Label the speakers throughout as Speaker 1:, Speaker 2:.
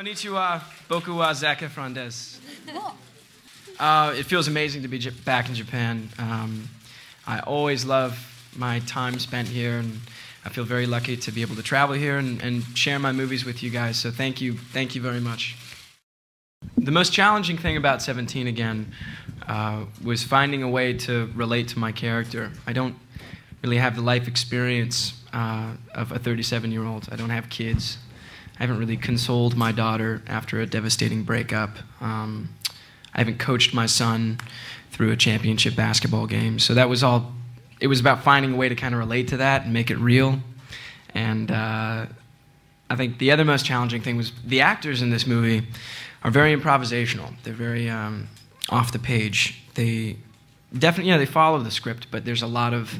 Speaker 1: Konnichiwa, boku wa Zac Efron desu. It feels amazing to be back in Japan. I always love my time spent here, and I feel very lucky to be able to travel here and share my movies with you guys, so thank you very much. The most challenging thing about 17 again was finding a way to relate to my character. I don't really have the life experience of a 37-year-old. I don't have kids. I haven't really consoled my daughter after a devastating breakup. I haven't coached my son through a championship basketball game. So that was all, it was about finding a way to kind of relate to that and make it real. And I think the other most challenging thing was the actors in this movie are very improvisational. They're very off the page. They definitely, they follow the script, but there's a lot of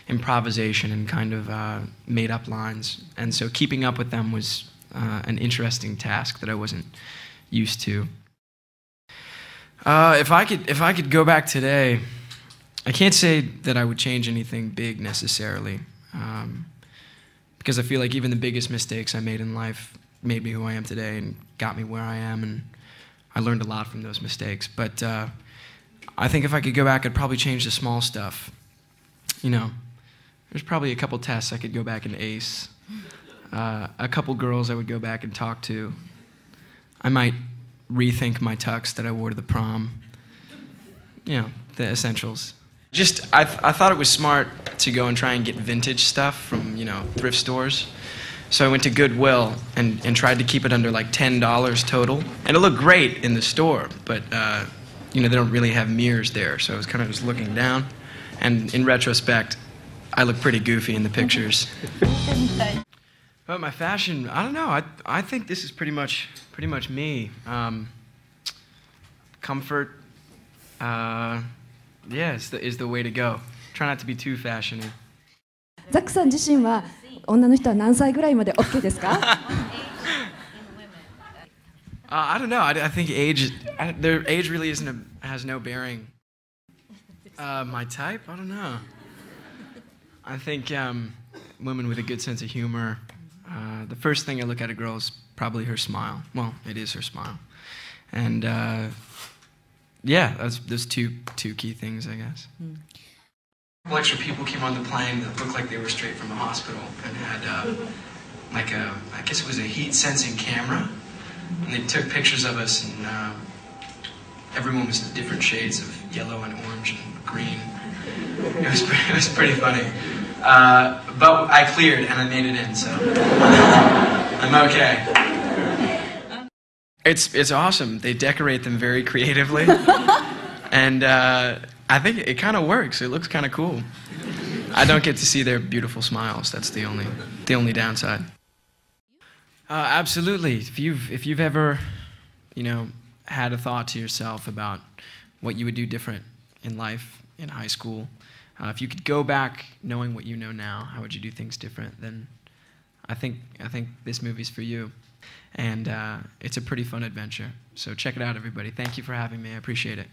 Speaker 1: improvisation and kind of made-up lines. And so keeping up with them was an interesting task that I wasn't used to. If I could go back today, I can't say that I would change anything big necessarily, because I feel like even the biggest mistakes I made in life made me who I am today and got me where I am, and I learned a lot from those mistakes. But I think if I could go back, I'd probably change the small stuff. You know, there's probably a couple tests I could go back and ace. A couple girls I would go back and talk to. I might rethink my tux that I wore to the prom. You know, the essentials. I thought it was smart to go and try and get vintage stuff from, thrift stores. So I went to Goodwill and tried to keep it under like $10 total. And it looked great in the store, but they don't really have mirrors there. So I was kind of just looking down. And in retrospect, I look pretty goofy in the pictures. But my fashion, I don't know. I think this is pretty much me. Comfort, is the way to go. Try not to be too fashionable.
Speaker 2: ザックさん自身は女の人は何歳ぐらいまで OK ですか?
Speaker 1: I don't know. I think their age really has no bearing. My type? I don't know. I think women with a good sense of humor. The first thing I look at a girl is probably her smile. Well, it is her smile. And those two key things, I guess. A bunch of people came on the plane that looked like they were straight from the hospital and had I guess it was a heat sensing camera. And they took pictures of us, and everyone was different shades of yellow and orange and green. It was pretty funny. But I cleared and I made it in, so I'm okay. It's awesome. They decorate them very creatively, and I think it kind of works. It looks kind of cool. I don't get to see their beautiful smiles. That's the only downside. Absolutely. If you've ever, had a thought to yourself about what you would do different in life, in high school, if you could go back knowing what you know now, how would you do things different? Then I think this movie's for you, and it's a pretty fun adventure. So check it out, everybody. Thank you for having me. I appreciate it.